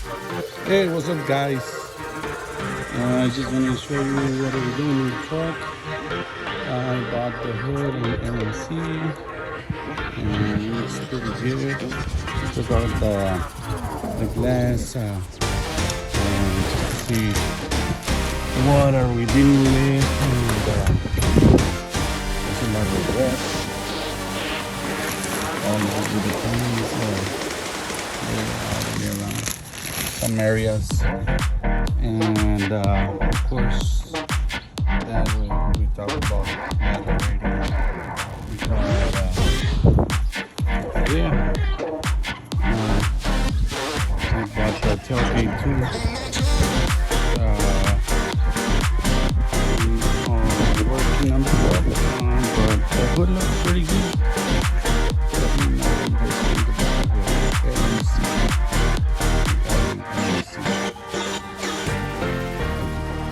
Hey, what's up, guys? I just want to show you what we're doing in the truck. I bought the hood and LMC, and it looks pretty good. Took out the glass, and just to see what are we dealing with. And there's a lot of rust all over the place. All the way around some areas. And of course, that we talk about that already. Because we bought the tailgate too. Working on the truck, but the hood looks pretty good.